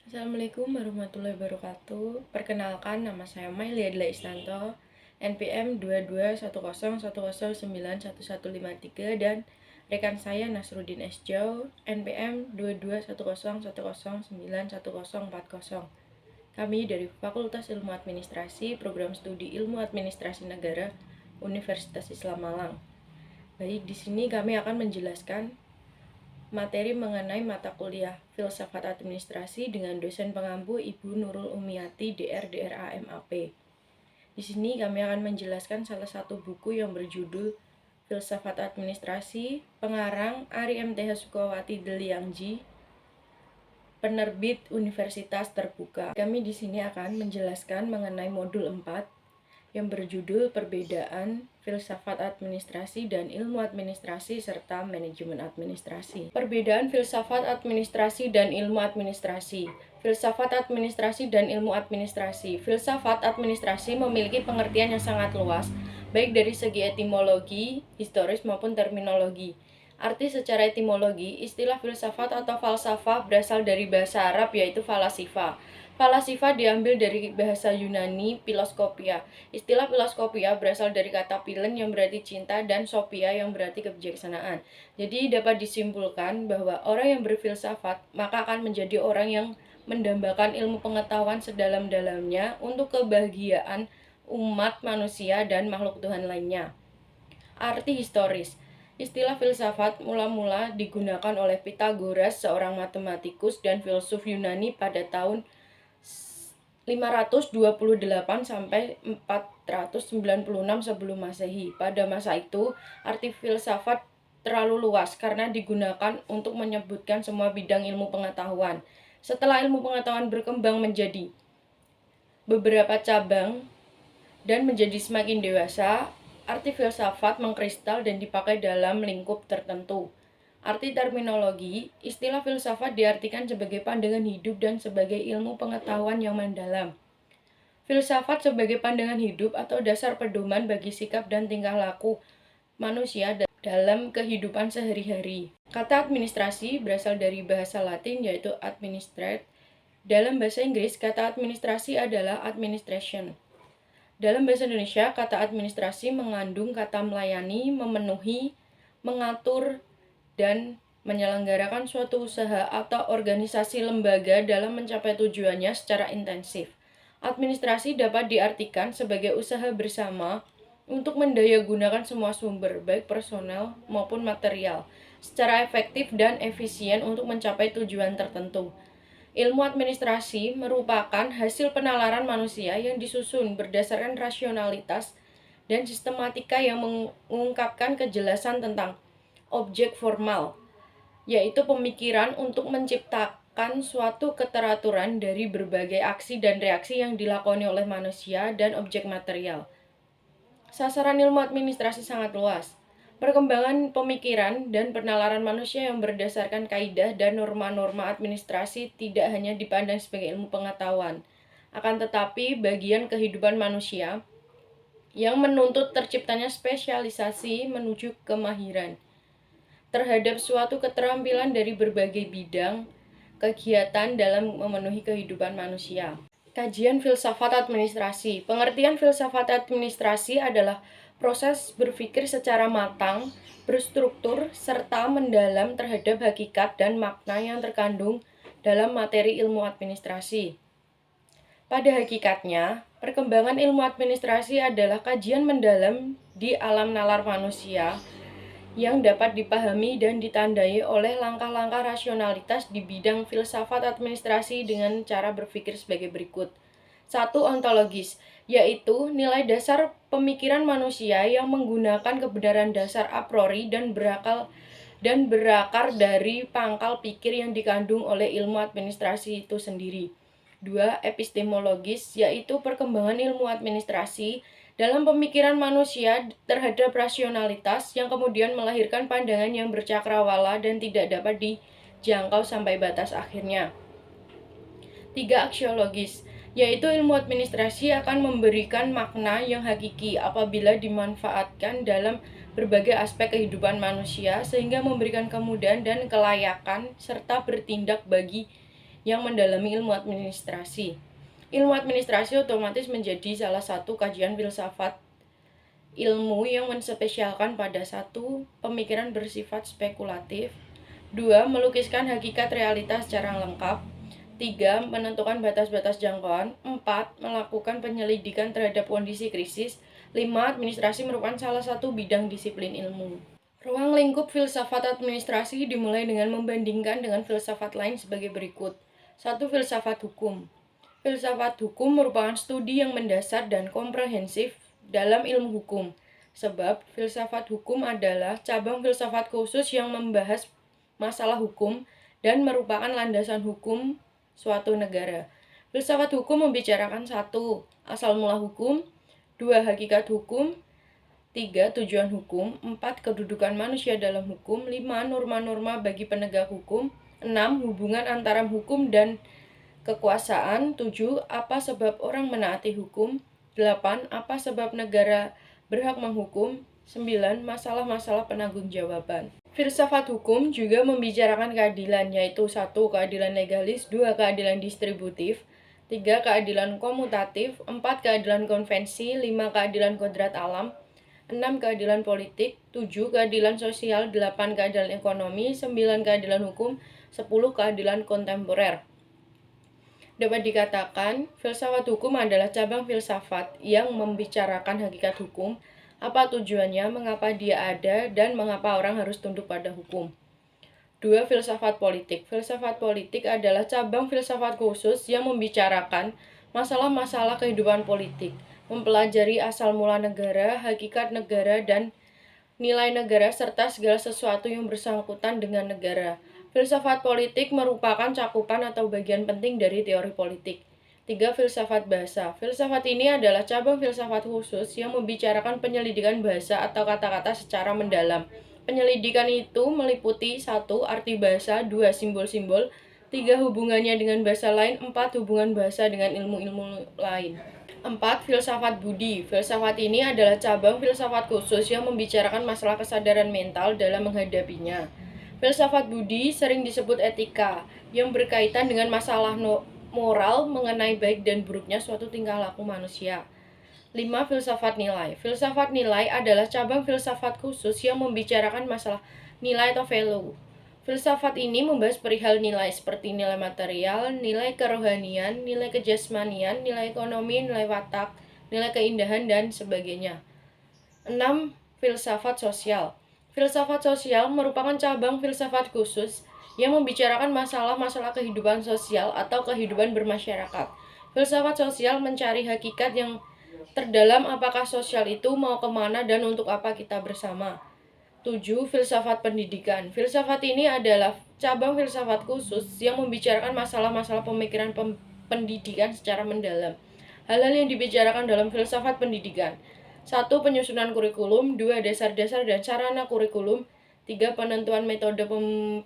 Assalamualaikum warahmatullahi wabarakatuh. Perkenalkan, nama saya Maili Adla Istanto, NPM 221010911153, dan rekan saya Nasruddin Esjau, NPM 221010911040. Kami dari Fakultas Ilmu Administrasi, Program Studi Ilmu Administrasi Negara, Universitas Islam Malang. Baik, di sini kami akan menjelaskan materi mengenai mata kuliah Filsafat Administrasi dengan dosen pengampu Ibu Nurul Umiati, DR DRA MAP. Di sini kami akan menjelaskan salah satu buku yang berjudul Filsafat Administrasi, pengarang Ari MTH Sukawati Deliangji, penerbit Universitas Terbuka. Kami di sini akan menjelaskan mengenai modul 4 yang berjudul Perbedaan Filsafat Administrasi dan Ilmu Administrasi serta Manajemen Administrasi. Perbedaan Filsafat Administrasi dan Ilmu Administrasi. Filsafat Administrasi dan Ilmu Administrasi. Filsafat Administrasi memiliki pengertian yang sangat luas, baik dari segi etimologi, historis maupun terminologi. Arti secara etimologi, istilah filsafat atau falsafah berasal dari bahasa Arab yaitu falasifa. Falasifa diambil dari bahasa Yunani philoskopia. Istilah philoskopia berasal dari kata philen yang berarti cinta dan sophia yang berarti kebijaksanaan. Jadi dapat disimpulkan bahwa orang yang berfilsafat maka akan menjadi orang yang mendambakan ilmu pengetahuan sedalam-dalamnya untuk kebahagiaan umat manusia dan makhluk Tuhan lainnya. Arti historis. Istilah filsafat mula-mula digunakan oleh Pythagoras, seorang matematikus dan filsuf Yunani pada tahun 528 sampai 496 sebelum Masehi. Pada masa itu, arti filsafat terlalu luas karena digunakan untuk menyebutkan semua bidang ilmu pengetahuan. Setelah ilmu pengetahuan berkembang menjadi beberapa cabang dan menjadi semakin dewasa, arti filsafat mengkristal dan dipakai dalam lingkup tertentu. Arti terminologi, istilah filsafat diartikan sebagai pandangan hidup dan sebagai ilmu pengetahuan yang mendalam. Filsafat sebagai pandangan hidup atau dasar pedoman bagi sikap dan tingkah laku manusia dalam kehidupan sehari-hari. Kata administrasi berasal dari bahasa Latin yaitu administrate. Dalam bahasa Inggris, kata administrasi adalah administration. Dalam bahasa Indonesia, kata administrasi mengandung kata melayani, memenuhi, mengatur, dan menyelenggarakan suatu usaha atau organisasi lembaga dalam mencapai tujuannya secara intensif. Administrasi dapat diartikan sebagai usaha bersama untuk mendayagunakan semua sumber, baik personel maupun material, secara efektif dan efisien untuk mencapai tujuan tertentu. Ilmu administrasi merupakan hasil penalaran manusia yang disusun berdasarkan rasionalitas dan sistematika yang mengungkapkan kejelasan tentang objek formal, yaitu pemikiran untuk menciptakan suatu keteraturan dari berbagai aksi dan reaksi yang dilakoni oleh manusia dan objek material. Sasaran ilmu administrasi sangat luas. Perkembangan pemikiran dan penalaran manusia yang berdasarkan kaidah dan norma-norma administrasi tidak hanya dipandang sebagai ilmu pengetahuan, akan tetapi bagian kehidupan manusia yang menuntut terciptanya spesialisasi menuju kemahiran terhadap suatu keterampilan dari berbagai bidang kegiatan dalam memenuhi kehidupan manusia. Kajian filsafat administrasi. Pengertian filsafat administrasi adalah proses berpikir secara matang, berstruktur, serta mendalam terhadap hakikat dan makna yang terkandung dalam materi ilmu administrasi. Pada hakikatnya, perkembangan ilmu administrasi adalah kajian mendalam di alam nalar manusia yang dapat dipahami dan ditandai oleh langkah-langkah rasionalitas di bidang filsafat administrasi dengan cara berpikir sebagai berikut. 1. Ontologis, yaitu nilai dasar pemikiran manusia yang menggunakan kebenaran dasar a priori dan berakar dari pangkal pikir yang dikandung oleh ilmu administrasi itu sendiri. 2. Epistemologis, yaitu perkembangan ilmu administrasi dalam pemikiran manusia terhadap rasionalitas yang kemudian melahirkan pandangan yang bercakrawala dan tidak dapat dijangkau sampai batas akhirnya. 3. Aksiologis, yaitu ilmu administrasi akan memberikan makna yang hakiki apabila dimanfaatkan dalam berbagai aspek kehidupan manusia sehingga memberikan kemudahan dan kelayakan serta bertindak bagi yang mendalami ilmu administrasi. Ilmu administrasi otomatis menjadi salah satu kajian filsafat ilmu yang menspesialkan pada satu, pemikiran bersifat spekulatif, 2. Melukiskan hakikat realitas secara lengkap, 3. Menentukan batas-batas jangkauan, 4. Melakukan penyelidikan terhadap kondisi krisis, 5. Administrasi merupakan salah satu bidang disiplin ilmu. Ruang lingkup filsafat administrasi dimulai dengan membandingkan dengan filsafat lain sebagai berikut. 1. Filsafat hukum. Filsafat hukum merupakan studi yang mendasar dan komprehensif dalam ilmu hukum, sebab filsafat hukum adalah cabang filsafat khusus yang membahas masalah hukum dan merupakan landasan hukum suatu negara. Filsafat hukum membicarakan 1. Asal mula hukum, 2. Hakikat hukum, 3. Tujuan hukum, 4. Kedudukan manusia dalam hukum, 5. Norma-norma bagi penegak hukum, 6. Hubungan antara hukum dan kekuasaan, 7. Apa sebab orang menaati hukum, 8. Apa sebab negara berhak menghukum, 9. Masalah-masalah penanggung-jawaban. Filsafat hukum juga membicarakan keadilan, yaitu 1. Keadilan legalis, 2. Keadilan distributif, 3. Keadilan komutatif, 4. Keadilan konvensi, 5. Keadilan kodrat alam, 6. Keadilan politik, 7. Keadilan sosial, 8. Keadilan ekonomi, 9. Keadilan hukum, 10. Keadilan kontemporer. Dapat dikatakan, filsafat hukum adalah cabang filsafat yang membicarakan hakikat hukum, apa tujuannya, mengapa dia ada, dan mengapa orang harus tunduk pada hukum. 2. Filsafat politik. Filsafat politik adalah cabang filsafat khusus yang membicarakan masalah-masalah kehidupan politik, mempelajari asal mula negara, hakikat negara, dan nilai negara, serta segala sesuatu yang bersangkutan dengan negara. Filsafat politik merupakan cakupan atau bagian penting dari teori politik. 3. Filsafat bahasa. Filsafat ini adalah cabang filsafat khusus yang membicarakan penyelidikan bahasa atau kata-kata secara mendalam. Penyelidikan itu meliputi 1. Arti bahasa, 2. Simbol-simbol, 3. Hubungannya dengan bahasa lain, 4. Hubungan bahasa dengan ilmu-ilmu lain. 4. Filsafat budi. Filsafat ini adalah cabang filsafat khusus yang membicarakan masalah kesadaran mental dalam menghadapinya. Filsafat budi sering disebut etika, yang berkaitan dengan masalah moral mengenai baik dan buruknya suatu tingkah laku manusia. 5. Filsafat nilai. Filsafat nilai adalah cabang filsafat khusus yang membicarakan masalah nilai atau value. Filsafat ini membahas perihal nilai seperti nilai material, nilai kerohanian, nilai kejasmanian, nilai ekonomi, nilai watak, nilai keindahan, dan sebagainya. 6. Filsafat sosial. Filsafat sosial merupakan cabang filsafat khusus yang membicarakan masalah-masalah kehidupan sosial atau kehidupan bermasyarakat. Filsafat sosial mencari hakikat yang terdalam, apakah sosial itu mau kemana dan untuk apa kita bersama. 7. Filsafat pendidikan. Filsafat ini adalah cabang filsafat khusus yang membicarakan masalah-masalah pemikiran pendidikan secara mendalam. Hal-hal yang dibicarakan dalam filsafat pendidikan: 1. Penyusunan kurikulum, 2. Dasar-dasar dan sarana kurikulum, 3. Penentuan metode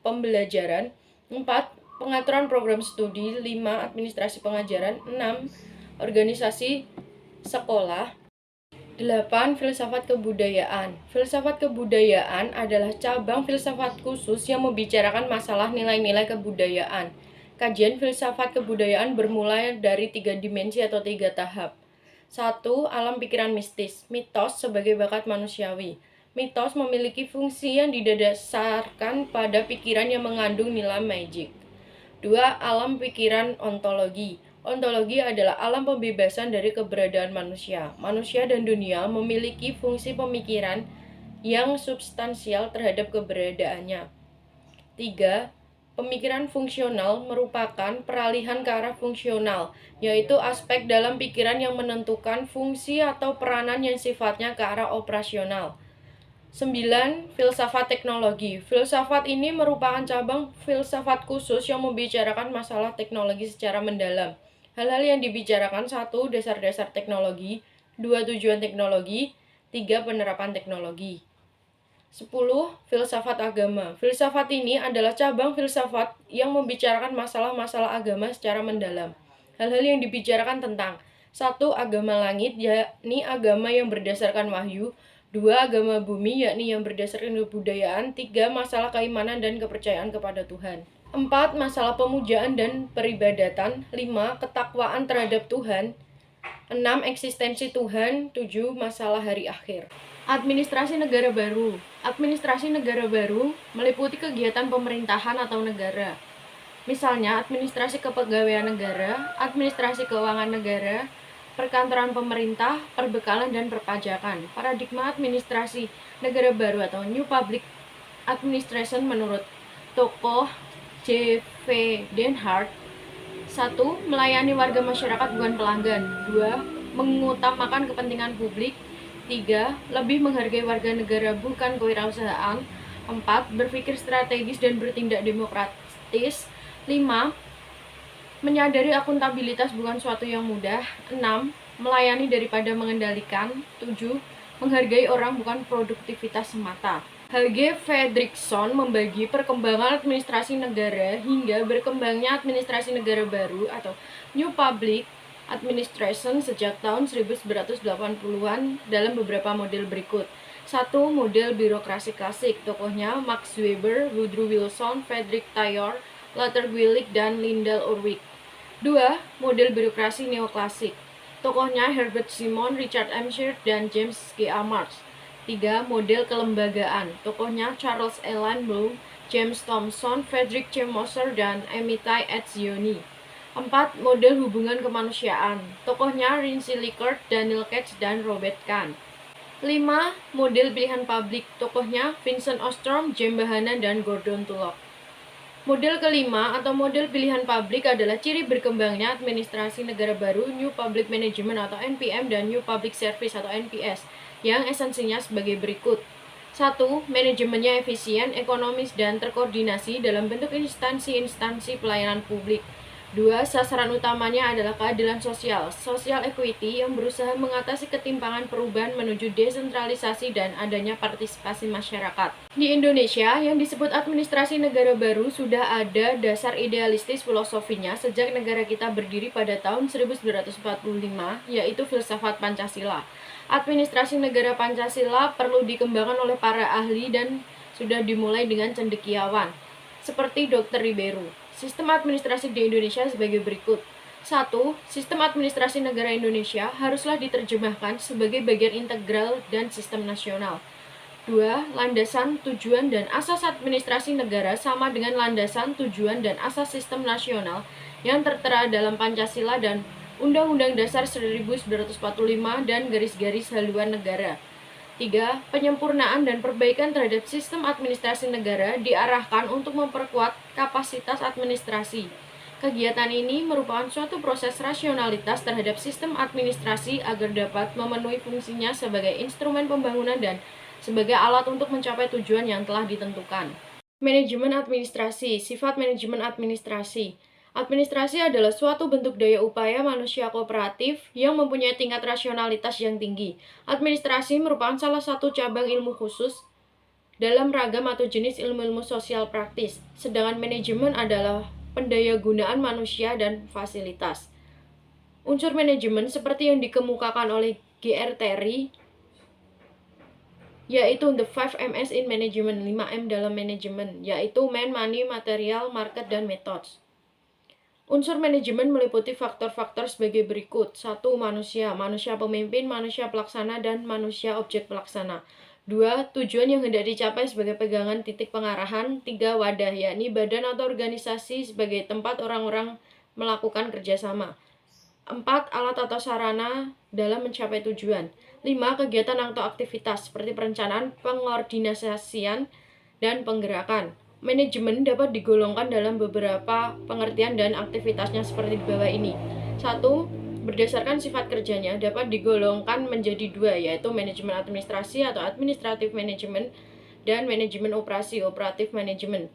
pembelajaran, 4. Pengaturan program studi, 5. Administrasi pengajaran, 6. Organisasi sekolah, 8. Filsafat kebudayaan. Filsafat kebudayaan adalah cabang filsafat khusus yang membicarakan masalah nilai-nilai kebudayaan. Kajian filsafat kebudayaan bermula dari 3 dimensi atau 3 tahap. 1. Alam pikiran mistis. Mitos sebagai bakat manusiawi. Mitos memiliki fungsi yang didasarkan pada pikiran yang mengandung nilai magic. 2. Alam pikiran ontologi. Ontologi adalah alam pembebasan dari keberadaan manusia. Manusia dan dunia memiliki fungsi pemikiran yang substansial terhadap keberadaannya. 3. Pemikiran fungsional merupakan peralihan ke arah fungsional, yaitu aspek dalam pikiran yang menentukan fungsi atau peranan yang sifatnya ke arah operasional. 9. Filsafat teknologi. Filsafat ini merupakan cabang filsafat khusus yang membicarakan masalah teknologi secara mendalam. Hal-hal yang dibicarakan: 1. Dasar-dasar teknologi, 2. Tujuan teknologi, 3. Penerapan teknologi. 10. Filsafat agama. Filsafat ini adalah cabang filsafat yang membicarakan masalah-masalah agama secara mendalam. Hal-hal yang dibicarakan tentang: 1. Agama langit, yakni agama yang berdasarkan wahyu, 2. Agama bumi, yakni yang berdasarkan kebudayaan, 3. Masalah keimanan dan kepercayaan kepada Tuhan. 4. Masalah pemujaan dan peribadatan. 5. Ketakwaan terhadap Tuhan. 6. Eksistensi Tuhan. 7. Masalah hari akhir. Administrasi negara baru. Administrasi negara baru meliputi kegiatan pemerintahan atau negara. Misalnya, administrasi kepegawaian negara, administrasi keuangan negara, perkantoran pemerintah, perbekalan, dan perpajakan. Paradigma administrasi negara baru atau New Public Administration menurut tokoh J.V. Denhart. 1. Melayani warga masyarakat bukan pelanggan. 2. Mengutamakan kepentingan publik. 3. Lebih menghargai warga negara bukan kewirausahaan. 4. Berpikir strategis dan bertindak demokratis. 5. Menyadari akuntabilitas bukan suatu yang mudah. 6. Melayani daripada mengendalikan. 7. Menghargai orang bukan produktivitas semata. H.G. Fredrickson membagi perkembangan administrasi negara hingga berkembangnya administrasi negara baru atau New Public Administration sejak tahun 1980-an dalam beberapa model berikut. 1. Model birokrasi klasik, tokohnya Max Weber, Woodrow Wilson, Frederick Taylor, Luther Gulick, dan Lyndall Urwick. 2. Model birokrasi neoklasik, tokohnya Herbert Simon, Richard M. Sheard, dan James G. A. Marx. 3. Model kelembagaan, tokohnya Charles Elan Blow, James Thomson, Frederick C. Moser, dan Amitai Etzioni. 4. Model hubungan kemanusiaan, tokohnya Rinsey Likert, Daniel Katz, dan Robert Kahn. 5. Model pilihan publik, tokohnya Vincent Ostrom, James Bahana, dan Gordon Tulloch. Model kelima atau model pilihan publik adalah ciri berkembangnya administrasi negara baru, New Public Management atau NPM, dan New Public Service atau NPS, yang esensinya sebagai berikut. 1. Manajemennya efisien, ekonomis, dan terkoordinasi dalam bentuk instansi-instansi pelayanan publik. 2. Sasaran utamanya adalah keadilan sosial, social equity, yang berusaha mengatasi ketimpangan perubahan menuju desentralisasi dan adanya partisipasi masyarakat. Di Indonesia, yang disebut administrasi negara baru sudah ada dasar idealistis filosofinya sejak negara kita berdiri pada tahun 1945, yaitu filsafat Pancasila. Administrasi negara Pancasila perlu dikembangkan oleh para ahli dan sudah dimulai dengan cendekiawan, seperti Dr. Ribeiro. Sistem administrasi di Indonesia sebagai berikut. 1. Sistem administrasi negara Indonesia haruslah diterjemahkan sebagai bagian integral dan sistem nasional. 2. Landasan, tujuan, dan asas administrasi negara sama dengan landasan, tujuan, dan asas sistem nasional yang tertera dalam Pancasila dan Undang-Undang Dasar 1945 dan garis-garis haluan negara. 3. Penyempurnaan dan perbaikan terhadap sistem administrasi negara diarahkan untuk memperkuat kapasitas administrasi. Kegiatan ini merupakan suatu proses rasionalitas terhadap sistem administrasi agar dapat memenuhi fungsinya sebagai instrumen pembangunan dan sebagai alat untuk mencapai tujuan yang telah ditentukan. Manajemen administrasi. Sifat manajemen administrasi. Administrasi adalah suatu bentuk daya upaya manusia kooperatif yang mempunyai tingkat rasionalitas yang tinggi. Administrasi merupakan salah satu cabang ilmu khusus dalam ragam atau jenis ilmu-ilmu sosial praktis, sedangkan manajemen adalah pendayagunaan manusia dan fasilitas. Unsur manajemen seperti yang dikemukakan oleh G.R. Terry, yaitu The 5Ms in Management, 5M dalam manajemen, yaitu Man, Money, Material, Market, dan Methods. Unsur manajemen meliputi faktor-faktor sebagai berikut. 1. Manusia, manusia pemimpin, manusia pelaksana, dan manusia objek pelaksana. 2. Tujuan yang hendak dicapai sebagai pegangan titik pengarahan. 3. Wadah, yakni badan atau organisasi sebagai tempat orang-orang melakukan kerjasama. 4. Alat atau sarana dalam mencapai tujuan. 5. Kegiatan atau aktivitas seperti perencanaan, pengordinasian, dan penggerakan. Manajemen dapat digolongkan dalam beberapa pengertian dan aktivitasnya seperti di bawah ini. 1. Berdasarkan sifat kerjanya dapat digolongkan menjadi 2, yaitu manajemen administrasi atau administrative management dan manajemen operasi, operative management.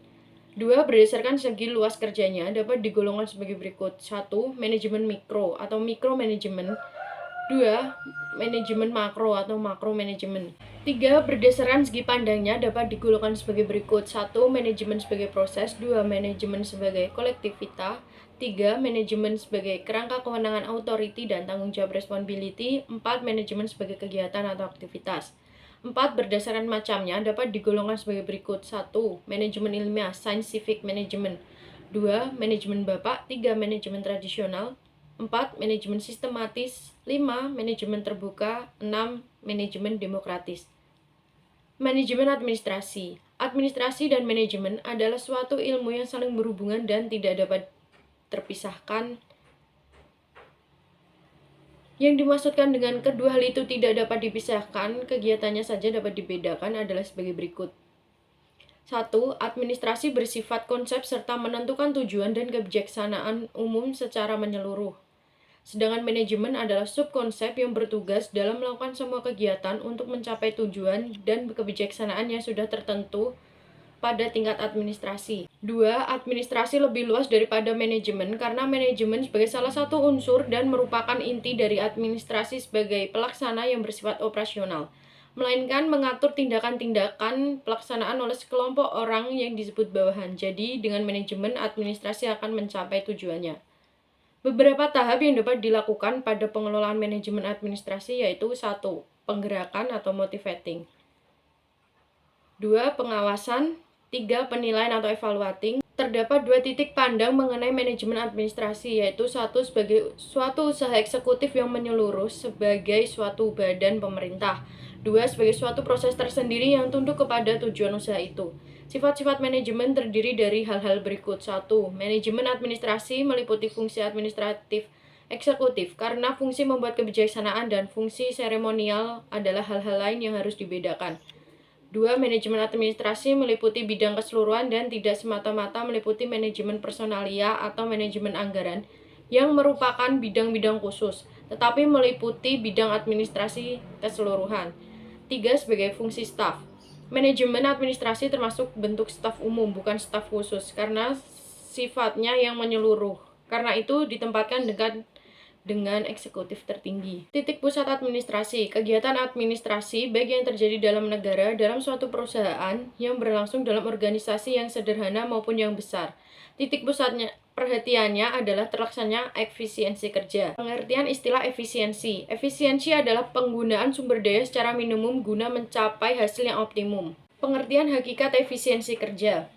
2. Berdasarkan segi luas kerjanya dapat digolongkan sebagai berikut. 1. Manajemen mikro atau micromanagement. 2. Manajemen makro atau makromanagement. 3. Berdasarkan segi pandangnya dapat digolongkan sebagai berikut. 1. Manajemen sebagai proses. 2. Manajemen sebagai kolektivita. 3. Manajemen sebagai kerangka kewenangan authority dan tanggung jawab responsibility. 4. Manajemen sebagai kegiatan atau aktivitas. 4. Berdasarkan macamnya dapat digolongkan sebagai berikut. 1. Manajemen ilmiah, scientific management. 2. Manajemen Bapak. 3. Manajemen tradisional. 4. Manajemen sistematis. 5. Manajemen terbuka. 6. Manajemen demokratis. Manajemen administrasi. Administrasi dan manajemen adalah suatu ilmu yang saling berhubungan dan tidak dapat terpisahkan. Yang dimaksudkan dengan kedua hal itu tidak dapat dipisahkan, kegiatannya saja dapat dibedakan adalah sebagai berikut. 1. Administrasi bersifat konsep serta menentukan tujuan dan kebijaksanaan umum secara menyeluruh. Sedangkan manajemen adalah subkonsep yang bertugas dalam melakukan semua kegiatan untuk mencapai tujuan dan kebijaksanaan yang sudah tertentu pada tingkat administrasi. 2. Administrasi lebih luas daripada manajemen karena manajemen sebagai salah satu unsur dan merupakan inti dari administrasi sebagai pelaksana yang bersifat operasional, melainkan mengatur tindakan-tindakan pelaksanaan oleh sekelompok orang yang disebut bawahan. Jadi, dengan manajemen, administrasi akan mencapai tujuannya. Beberapa tahap yang dapat dilakukan pada pengelolaan manajemen administrasi yaitu 1. Penggerakan atau motivating. 2. Pengawasan. 3. Penilaian atau evaluating. Terdapat 2 titik pandang mengenai manajemen administrasi, yaitu 1. Sebagai suatu usaha eksekutif yang menyeluruh sebagai suatu badan pemerintah. 2. Sebagai suatu proses tersendiri yang tunduk kepada tujuan usaha itu. Sifat-sifat manajemen terdiri dari hal-hal berikut. 1. Manajemen administrasi meliputi fungsi administratif eksekutif, karena fungsi membuat kebijaksanaan dan fungsi seremonial adalah hal-hal lain yang harus dibedakan. 2. Manajemen administrasi meliputi bidang keseluruhan dan tidak semata-mata meliputi manajemen personalia atau manajemen anggaran yang merupakan bidang-bidang khusus, tetapi meliputi bidang administrasi keseluruhan. 3. Sebagai fungsi staf. Manajemen administrasi termasuk bentuk staf umum, bukan staf khusus, karena sifatnya yang menyeluruh. Karena itu ditempatkan dengan eksekutif tertinggi. Titik pusat administrasi. Kegiatan administrasi baik yang terjadi dalam negara, dalam suatu perusahaan yang berlangsung dalam organisasi yang sederhana maupun yang besar. Titik pusatnya perhatiannya adalah terlaksananya efisiensi kerja. Pengertian istilah efisiensi. Efisiensi adalah penggunaan sumber daya secara minimum guna mencapai hasil yang optimum. Pengertian hakikat efisiensi kerja.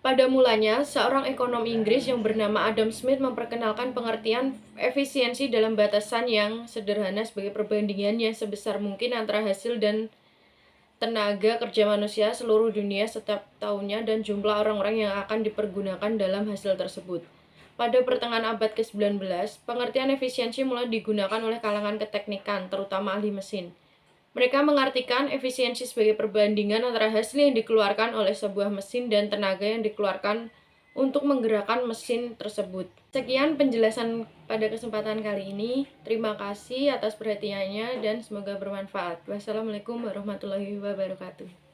Pada mulanya, seorang ekonom Inggris yang bernama Adam Smith memperkenalkan pengertian efisiensi dalam batasan yang sederhana sebagai perbandingan yang sebesar mungkin antara hasil dan tenaga kerja manusia seluruh dunia setiap tahunnya dan jumlah orang-orang yang akan dipergunakan dalam hasil tersebut. Pada pertengahan abad ke-19, pengertian efisiensi mulai digunakan oleh kalangan keteknikan, terutama ahli mesin. Mereka mengartikan efisiensi sebagai perbandingan antara hasil yang dikeluarkan oleh sebuah mesin dan tenaga yang dikeluarkan untuk menggerakkan mesin tersebut. Sekian penjelasan pada kesempatan kali ini. Terima kasih atas perhatiannya dan semoga bermanfaat. Wassalamualaikum warahmatullahi wabarakatuh.